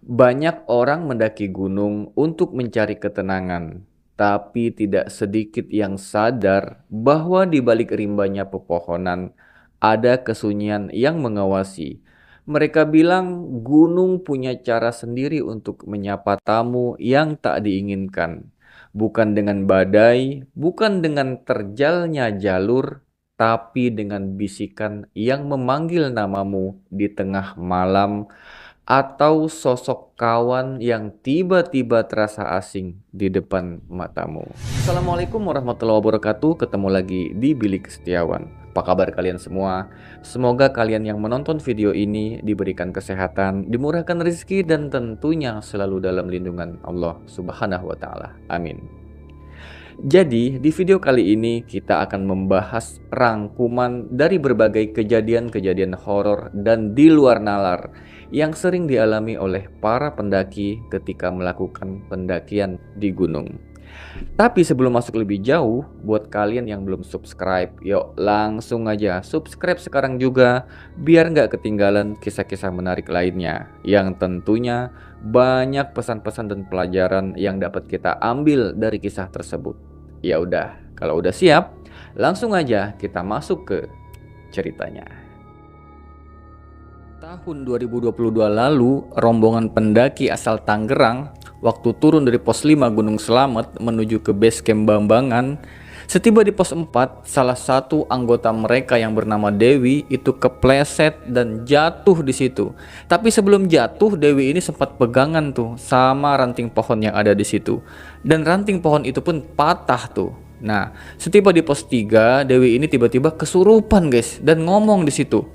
Banyak orang mendaki gunung untuk mencari ketenangan, tapi tidak sedikit yang sadar bahwa di balik rimbanya pepohonan ada kesunyian yang mengawasi. Mereka bilang gunung punya cara sendiri untuk menyapa tamu yang tak diinginkan. Bukan dengan badai, bukan dengan terjalnya jalur, tapi dengan bisikan yang memanggil namamu di tengah malam atau sosok kawan yang tiba-tiba terasa asing di depan matamu. Assalamualaikum warahmatullahi wabarakatuh. Ketemu lagi di Bilik Setiawan. Apa kabar kalian semua? Semoga kalian yang menonton video ini diberikan kesehatan, dimurahkan rezeki, dan tentunya selalu dalam lindungan Allah Subhanahu wa Ta'ala. Amin. Jadi, di video kali ini kita akan membahas rangkuman dari berbagai kejadian-kejadian horor dan di luar nalar yang sering dialami oleh para pendaki ketika melakukan pendakian di gunung. Tapi sebelum masuk lebih jauh, buat kalian yang belum subscribe, yuk langsung aja subscribe sekarang juga biar nggak ketinggalan kisah-kisah menarik lainnya yang tentunya banyak pesan-pesan dan pelajaran yang dapat kita ambil dari kisah tersebut. Ya udah, kalau udah siap, langsung aja kita masuk ke ceritanya. Tahun 2022 lalu, rombongan pendaki asal Tangerang waktu turun dari pos 5 Gunung Selamet menuju ke base camp Bambangan. Setiba di pos 4, salah satu anggota mereka yang bernama Dewi itu kepleset dan jatuh di situ. Tapi sebelum jatuh, Dewi ini sempat pegangan tuh sama ranting pohon yang ada di situ. Dan ranting pohon itu pun patah tuh. Nah, setiba di pos 3, Dewi ini tiba-tiba kesurupan guys dan ngomong di situ.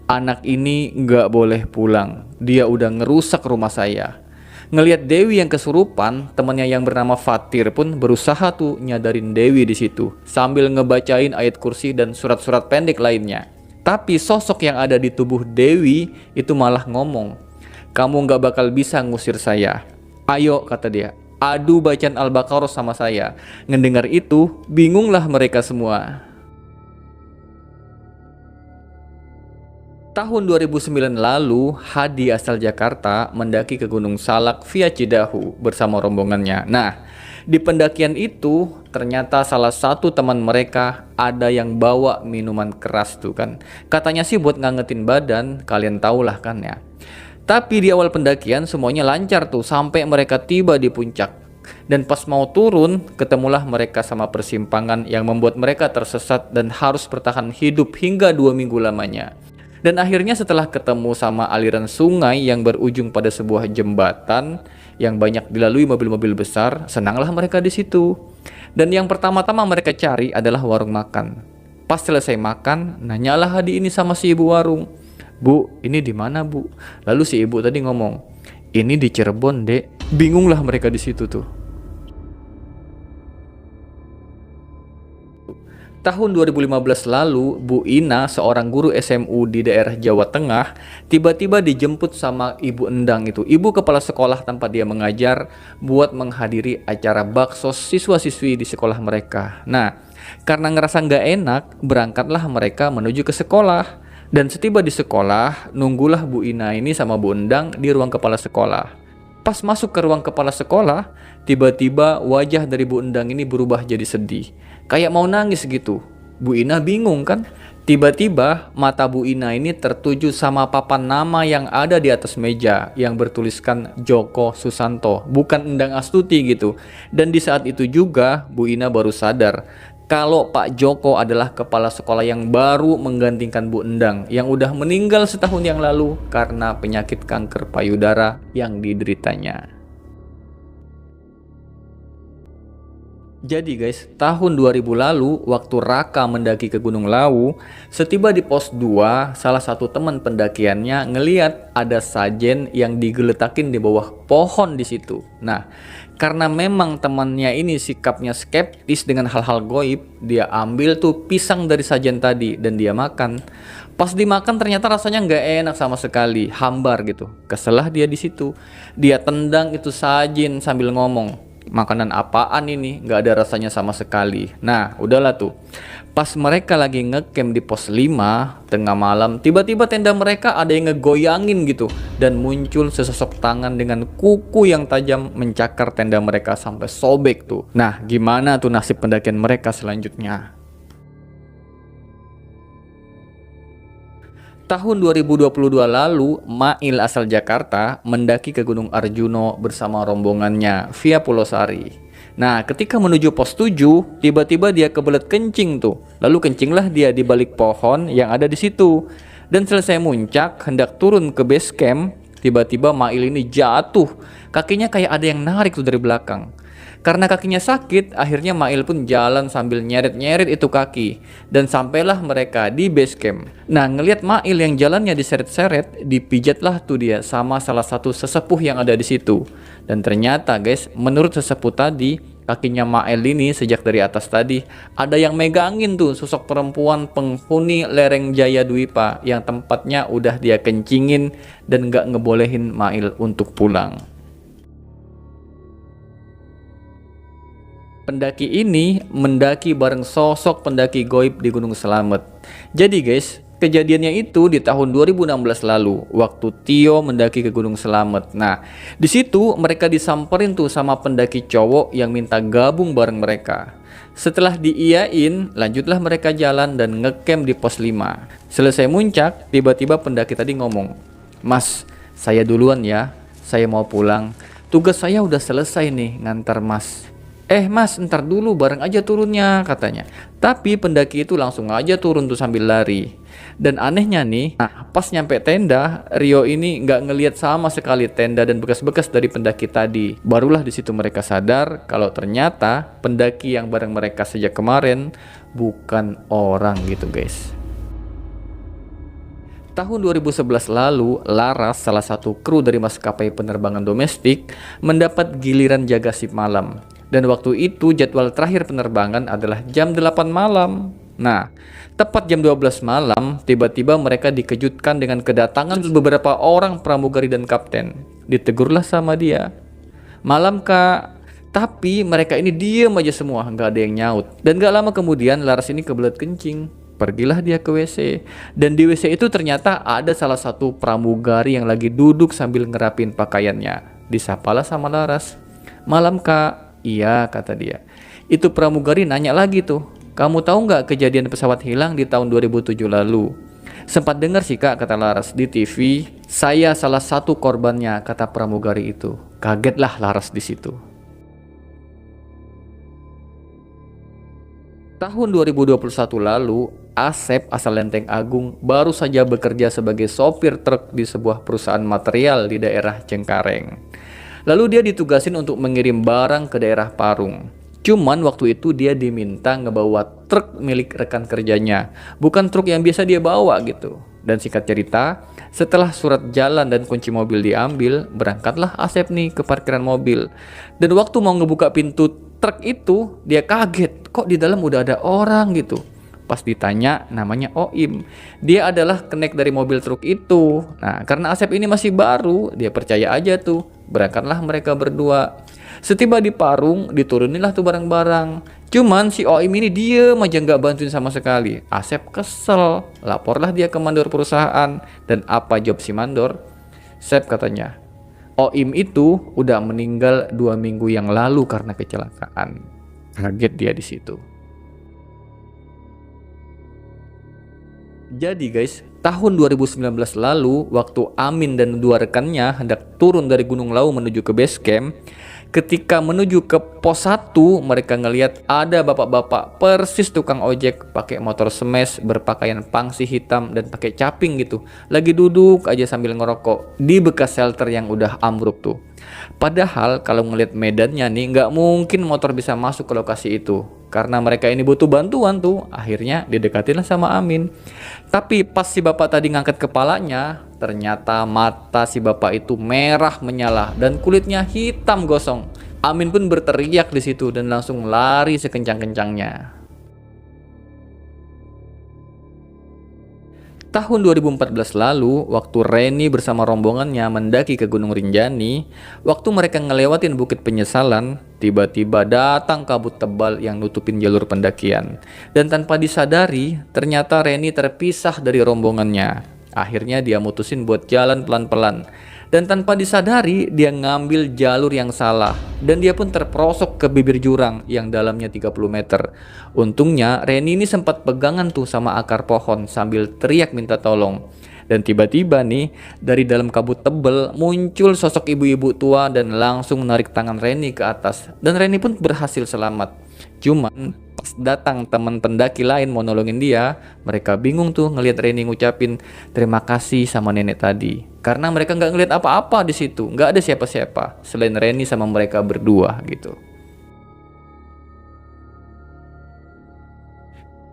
Anak ini nggak boleh pulang, dia udah ngerusak rumah saya. Ngelihat Dewi yang kesurupan, temannya yang bernama Fatir pun berusaha tuh nyadarin Dewi di situ sambil ngebacain ayat kursi dan surat-surat pendek lainnya. Tapi sosok yang ada di tubuh Dewi itu malah ngomong, kamu nggak bakal bisa ngusir saya. Ayo, kata dia, adu bacaan Al-Baqarah sama saya. Ngedengar itu, bingunglah mereka semua. Tahun 2009 lalu, Hadi asal Jakarta mendaki ke Gunung Salak via Cidahu bersama rombongannya. Nah, di pendakian itu ternyata salah satu teman mereka ada yang bawa minuman keras tuh kan. Katanya sih buat ngangetin badan, kalian tahulah kan ya. Tapi di awal pendakian semuanya lancar tuh sampai mereka tiba di puncak. Dan pas mau turun, ketemulah mereka sama persimpangan yang membuat mereka tersesat dan harus bertahan hidup hingga 2 minggu lamanya. Dan akhirnya setelah ketemu sama aliran sungai yang berujung pada sebuah jembatan yang banyak dilalui mobil-mobil besar, senanglah mereka di situ. Dan yang pertama-tama mereka cari adalah warung makan. Pas selesai makan, nanyalah Hadi ini sama si ibu warung. Bu, ini di mana bu? Lalu si ibu tadi ngomong, ini di Cirebon dek. Bingunglah mereka di situ tuh. Tahun 2015 lalu, Bu Ina, seorang guru SMU di daerah Jawa Tengah, tiba-tiba dijemput sama Ibu Endang itu, ibu kepala sekolah tempat dia mengajar, buat menghadiri acara baksos siswa-siswi di sekolah mereka. Nah, karena ngerasa nggak enak, berangkatlah mereka menuju ke sekolah. Dan setiba di sekolah, nunggulah Bu Ina ini sama Bu Endang di ruang kepala sekolah. Pas masuk ke ruang kepala sekolah, tiba-tiba wajah dari Bu Endang ini berubah jadi sedih. Kayak mau nangis gitu. Bu Ina bingung kan? Tiba-tiba mata Bu Ina ini tertuju sama papan nama yang ada di atas meja yang bertuliskan Joko Susanto, bukan Endang Astuti gitu. Dan di saat itu juga Bu Ina baru sadar kalau Pak Joko adalah kepala sekolah yang baru menggantikan Bu Endang yang udah meninggal setahun yang lalu karena penyakit kanker payudara yang dideritanya. Jadi guys, tahun 2000 lalu waktu Raka mendaki ke Gunung Lawu, setiba di pos 2, salah satu teman pendakiannya ngeliat ada sajen yang digeletakin di bawah pohon di situ. Nah, karena memang temannya ini sikapnya skeptis dengan hal-hal goib, dia ambil tuh pisang dari sajen tadi dan dia makan. Pas dimakan ternyata rasanya nggak enak sama sekali, hambar gitu. Keselah dia di situ. Dia tendang itu sajen sambil ngomong, makanan apaan ini, nggak ada rasanya sama sekali. Nah, udahlah tuh. Pas mereka lagi ngecamp di pos 5 tengah malam, tiba-tiba tenda mereka ada yang ngegoyangin gitu, dan muncul sesosok tangan dengan kuku yang tajam mencakar tenda mereka sampai sobek tuh. Nah, gimana tuh nasib pendakian mereka selanjutnya? Tahun 2022 lalu, Mail asal Jakarta mendaki ke Gunung Arjuno bersama rombongannya via Pulau Sari. Nah, ketika menuju pos 7, tiba-tiba dia kebelet kencing tuh. Lalu kencinglah dia di balik pohon yang ada di situ. Dan selesai muncak, hendak turun ke base camp, tiba-tiba Mail ini jatuh. Kakinya kayak ada yang narik tuh dari belakang. Karena kakinya sakit, akhirnya Mail pun jalan sambil nyeret-nyeret itu kaki. Dan sampailah mereka di base camp. Nah, ngelihat Mail yang jalannya diseret-seret, dipijatlah tuh dia sama salah satu sesepuh yang ada di situ. Dan ternyata guys, menurut sesepuh tadi, kakinya Mail ini sejak dari atas tadi ada yang megangin tuh sosok perempuan penghuni lereng Jaya Dwipa yang tempatnya udah dia kencingin dan gak ngebolehin Mail untuk pulang. Pendaki ini mendaki bareng sosok pendaki goib di Gunung Slamet. Jadi guys, kejadiannya itu di tahun 2016 lalu, waktu Tio mendaki ke Gunung Slamet. Nah, di situ mereka disamperin tuh sama pendaki cowok yang minta gabung bareng mereka. Setelah diiyain, lanjutlah mereka jalan dan ngecamp di pos 5. Selesai muncak, tiba-tiba pendaki tadi ngomong, "Mas, saya duluan ya, saya mau pulang. Tugas saya udah selesai nih ngantar mas." Mas, ntar dulu, bareng aja turunnya," katanya. Tapi pendaki itu langsung aja turun tuh sambil lari. Dan anehnya nih, pas nyampe tenda, Rio ini nggak ngelihat sama sekali tenda dan bekas-bekas dari pendaki tadi. Barulah di situ mereka sadar kalau ternyata pendaki yang bareng mereka sejak kemarin bukan orang gitu guys. Tahun 2011 lalu, Laras, salah satu kru dari maskapai penerbangan domestik, mendapat giliran jaga shift malam. Dan waktu itu jadwal terakhir penerbangan adalah jam 8 malam. Nah, tepat jam 12 malam, tiba-tiba mereka dikejutkan dengan kedatangan beberapa orang pramugari dan kapten. Ditegurlah sama dia. "Malam kak." Tapi mereka ini diem aja semua, nggak ada yang nyaut. Dan gak lama kemudian Laras ini kebelet kencing. Pergilah dia ke WC. Dan di WC itu ternyata ada salah satu pramugari yang lagi duduk sambil ngerapin pakaiannya. Disapalah sama Laras. "Malam kak." "Iya," kata dia. Itu pramugari nanya lagi tuh, "Kamu tahu nggak kejadian pesawat hilang di tahun 2007 lalu?" "Sempat dengar sih kak," kata Laras, "di TV. Saya salah satu korbannya," kata pramugari itu. Kagetlah Laras di situ. Tahun 2021 lalu, Asep asal Lenteng Agung baru saja bekerja sebagai sopir truk di sebuah perusahaan material di daerah Cengkareng. Lalu dia ditugasin untuk mengirim barang ke daerah Parung. Cuman waktu itu dia diminta ngebawa truk milik rekan kerjanya, bukan truk yang biasa dia bawa gitu. Dan singkat cerita, setelah surat jalan dan kunci mobil diambil, berangkatlah Asep nih ke parkiran mobil. Dan waktu mau ngebuka pintu truk itu, dia kaget, kok di dalam udah ada orang gitu. Pas ditanya, namanya Oim. Dia adalah kenek dari mobil truk itu. Nah, karena Asep ini masih baru, dia percaya aja tuh. Berangkatlah mereka berdua. Setiba di Parung, diturunilah tuh barang-barang. Cuman si Oim ini diem aja nggak bantuin sama sekali. Asep kesel, laporlah dia ke mandor perusahaan. Dan apa jawab si mandor? "Sep," katanya, "Oim itu udah meninggal 2 minggu yang lalu karena kecelakaan." Kaget dia di situ. Jadi guys, tahun 2019 lalu, waktu Amin dan 2 rekannya hendak turun dari Gunung Lau menuju ke base camp, ketika menuju ke pos 1, mereka ngelihat ada bapak-bapak persis tukang ojek pakai motor smash, berpakaian pangsi hitam dan pakai caping gitu. Lagi duduk aja sambil ngerokok di bekas shelter yang udah ambruk tuh. Padahal kalau ngelihat medannya nih, nggak mungkin motor bisa masuk ke lokasi itu. Karena mereka ini butuh bantuan tuh, akhirnya didekatinlah sama Amin. Tapi pas si bapak tadi ngangkat kepalanya, ternyata mata si bapak itu merah menyala dan kulitnya hitam gosong. Amin pun berteriak di situ dan langsung lari sekencang-kencangnya. Tahun 2014 lalu, waktu Reni bersama rombongannya mendaki ke Gunung Rinjani, waktu mereka ngelewatin Bukit Penyesalan, tiba-tiba datang kabut tebal yang nutupin jalur pendakian. Dan tanpa disadari, ternyata Reni terpisah dari rombongannya. Akhirnya dia mutusin buat jalan pelan-pelan. Dan tanpa disadari, dia ngambil jalur yang salah. Dan dia pun terperosok ke bibir jurang yang dalamnya 30 meter. Untungnya, Reni ini sempat pegangan tuh sama akar pohon sambil teriak minta tolong. Dan tiba-tiba nih, dari dalam kabut tebel muncul sosok ibu-ibu tua dan langsung menarik tangan Reni ke atas. Dan Reni pun berhasil selamat. Cuman pas datang teman pendaki lain mau nolongin dia, mereka bingung tuh ngelihat Reni ngucapin terima kasih sama nenek tadi. Karena mereka nggak ngelihat apa-apa di situ, nggak ada siapa-siapa selain Reni sama mereka berdua gitu.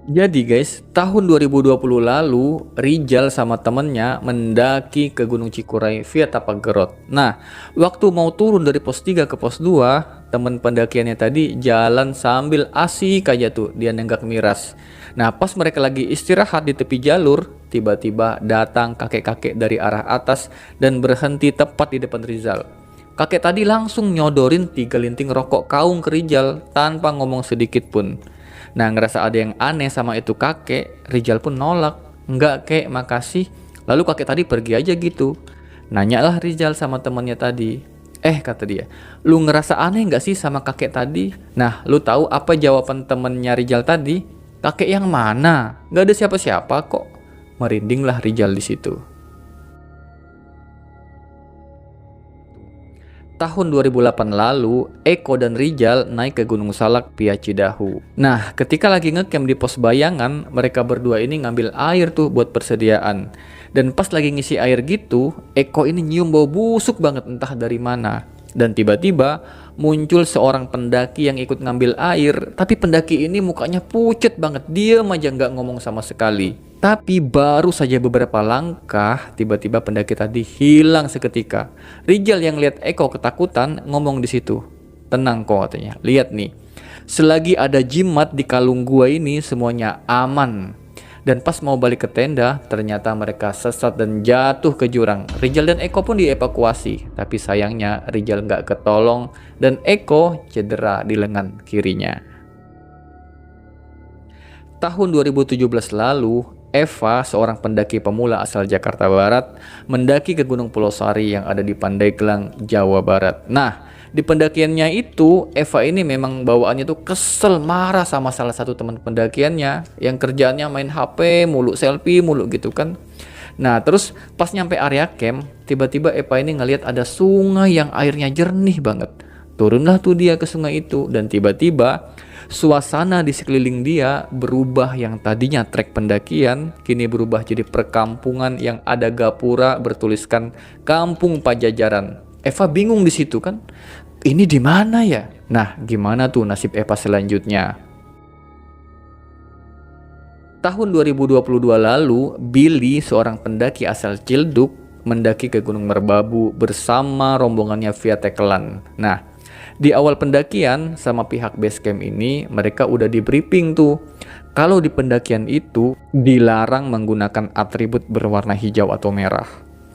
Jadi guys, tahun 2020 lalu, Rijal sama temennya mendaki ke Gunung Cikuray via tapak gerot. Nah, waktu mau turun dari pos 3 ke pos 2, temen pendakiannya tadi jalan sambil asik aja tuh, dia nenggak miras. Nah, pas mereka lagi istirahat di tepi jalur, tiba-tiba datang kakek-kakek dari arah atas dan berhenti tepat di depan Rizal. Kakek tadi langsung nyodorin 3 linting rokok kaung ke Rijal tanpa ngomong sedikit pun. Nah, ngerasa ada yang aneh sama itu kakek, Rijal pun nolak. Enggak kek, makasih. Lalu kakek tadi pergi aja gitu. Nanyalah Rijal sama temannya tadi. Kata dia, lu ngerasa aneh nggak sih sama kakek tadi? Nah, lu tahu apa jawaban temennya Rijal tadi? Kakek yang mana? Nggak ada siapa-siapa kok. Merindinglah Rijal di situ. Tahun 2008 lalu, Eko dan Rijal naik ke Gunung Salak via Cidahu. Nah, ketika lagi ngecamp di pos bayangan, mereka berdua ini ngambil air tuh buat persediaan. Dan pas lagi ngisi air gitu, Eko ini nyium bau busuk banget entah dari mana. Dan tiba-tiba muncul seorang pendaki yang ikut ngambil air, tapi pendaki ini mukanya pucet banget, diem aja nggak ngomong sama sekali. Tapi baru saja beberapa langkah, tiba-tiba pendaki tadi hilang seketika. Rijal yang lihat Eko ketakutan ngomong di situ. Tenang kok katanya, lihat nih. Selagi ada jimat di kalung gua ini semuanya aman. Dan pas mau balik ke tenda, ternyata mereka sesat dan jatuh ke jurang. Rijal dan Eko pun dievakuasi, tapi sayangnya Rijal nggak ketolong dan Eko cedera di lengan kirinya. Tahun 2017 lalu, Eva, seorang pendaki pemula asal Jakarta Barat, mendaki ke Gunung Pulau Sari yang ada di Pandeglang, Jawa Barat. Nah, di pendakiannya itu, Eva ini memang bawaannya tuh kesel, marah sama salah satu teman pendakiannya yang kerjaannya main HP mulu, selfie mulu gitu kan. Nah, terus pas nyampe area camp, tiba-tiba Eva ini ngelihat ada sungai yang airnya jernih banget. Turunlah tuh dia ke sungai itu dan tiba-tiba suasana di sekeliling dia berubah, yang tadinya trek pendakian kini berubah jadi perkampungan yang ada gapura bertuliskan Kampung Pajajaran. Eva bingung di situ kan. Ini di mana ya? Nah, gimana tuh nasib Eva selanjutnya? Tahun 2022 lalu, Billy, seorang pendaki asal Cilduk, mendaki ke Gunung Merbabu bersama rombongannya via Tekelan. Nah, di awal pendakian sama pihak base camp ini, mereka udah di briefing tuh. Kalau di pendakian itu dilarang menggunakan atribut berwarna hijau atau merah.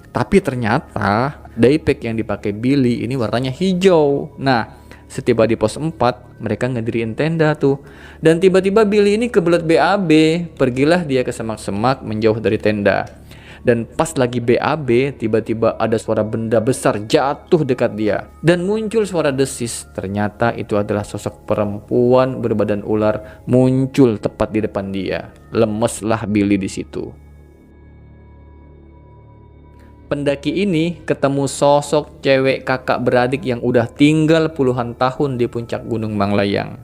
Tapi ternyata daypack yang dipakai Billy ini warnanya hijau. Nah, setiba di pos 4, mereka ngediriin tenda tuh. Dan tiba-tiba Billy ini kebelet BAB. Pergilah dia ke semak-semak menjauh dari tenda. Dan pas lagi BAB, tiba-tiba ada suara benda besar jatuh dekat dia. Dan muncul suara desis. Ternyata itu adalah sosok perempuan berbadan ular muncul tepat di depan dia. Lemeslah Billy di situ. Pendaki ini ketemu sosok cewek kakak beradik yang udah tinggal puluhan tahun di puncak Gunung Manglayang.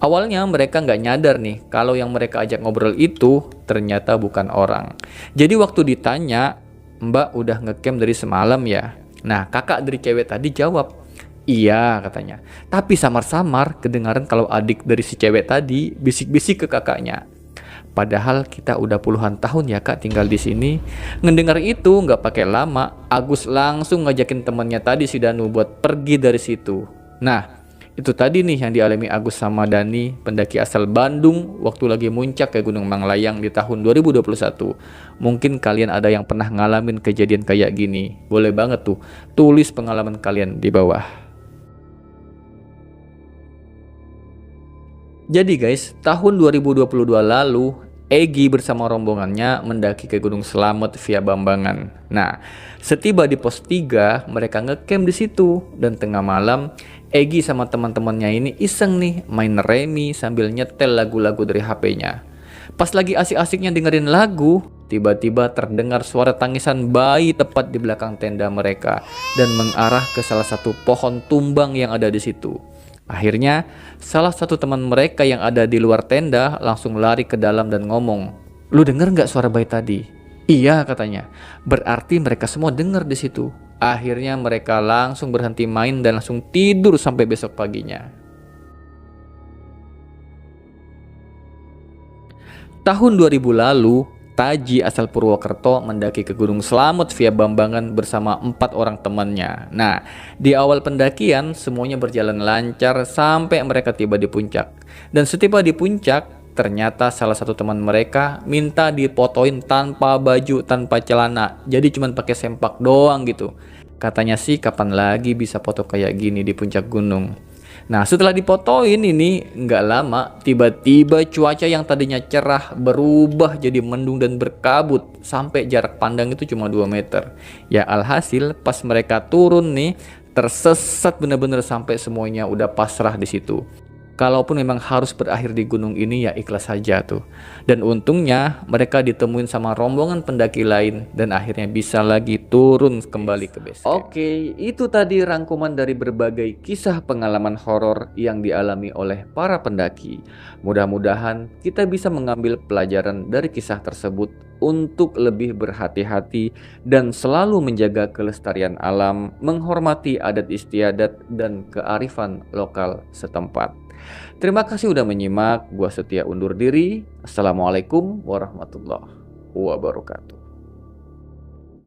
Awalnya mereka nggak nyadar nih kalau yang mereka ajak ngobrol itu ternyata bukan orang. Jadi waktu ditanya, Mbak udah ngecamp dari semalam ya? Nah, kakak dari cewek tadi jawab, iya katanya. Tapi samar-samar kedengaran kalau adik dari si cewek tadi bisik-bisik ke kakaknya. Padahal kita udah puluhan tahun ya kak tinggal di sini. Ngedengar itu nggak pakai lama, Agus langsung ngajakin temannya tadi si Danu buat pergi dari situ. Nah, itu tadi nih yang dialami Agus sama Dani, pendaki asal Bandung waktu lagi muncak ke Gunung Manglayang di tahun 2021. Mungkin kalian ada yang pernah ngalamin kejadian kayak gini. Boleh banget tuh tulis pengalaman kalian di bawah. Jadi guys, tahun 2022 lalu, Egi bersama rombongannya mendaki ke Gunung Slamet via Bambangan. Nah, setiba di pos 3, mereka ngecamp di situ dan tengah malam Egi sama teman-temannya ini iseng nih main remi sambil nyetel lagu-lagu dari HP-nya. Pas lagi asik-asiknya dengerin lagu, tiba-tiba terdengar suara tangisan bayi tepat di belakang tenda mereka dan mengarah ke salah satu pohon tumbang yang ada di situ. Akhirnya, salah satu teman mereka yang ada di luar tenda langsung lari ke dalam dan ngomong, "Lu denger nggak suara bayi tadi?" "Iya," katanya. Berarti mereka semua denger di situ. Akhirnya mereka langsung berhenti main dan langsung tidur sampai besok paginya. Tahun 2000 lalu, Taji asal Purwokerto mendaki ke Gunung Slamet via Bambangan bersama 4 orang temannya. Nah, di awal pendakian semuanya berjalan lancar sampai mereka tiba di puncak. Dan setiba di puncak, ternyata salah satu teman mereka minta dipotoin tanpa baju, tanpa celana. Jadi cuma pakai sempak doang gitu. Katanya sih kapan lagi bisa foto kayak gini di puncak gunung. Nah, setelah dipotoin ini nggak lama, tiba-tiba cuaca yang tadinya cerah berubah jadi mendung dan berkabut sampai jarak pandang itu cuma 2 meter. Ya alhasil pas mereka turun nih, tersesat bener-bener sampai semuanya udah pasrah di situ. Kalaupun memang harus berakhir di gunung ini ya ikhlas saja tuh. Dan untungnya mereka ditemuin sama rombongan pendaki lain dan akhirnya bisa lagi turun kembali ke base camp. Oke, itu tadi rangkuman dari berbagai kisah pengalaman horor yang dialami oleh para pendaki. Mudah-mudahan kita bisa mengambil pelajaran dari kisah tersebut untuk lebih berhati-hati dan selalu menjaga kelestarian alam, menghormati adat istiadat dan kearifan lokal setempat. Terima kasih udah menyimak. Gua Setia undur diri. Assalamualaikum warahmatullahi wabarakatuh.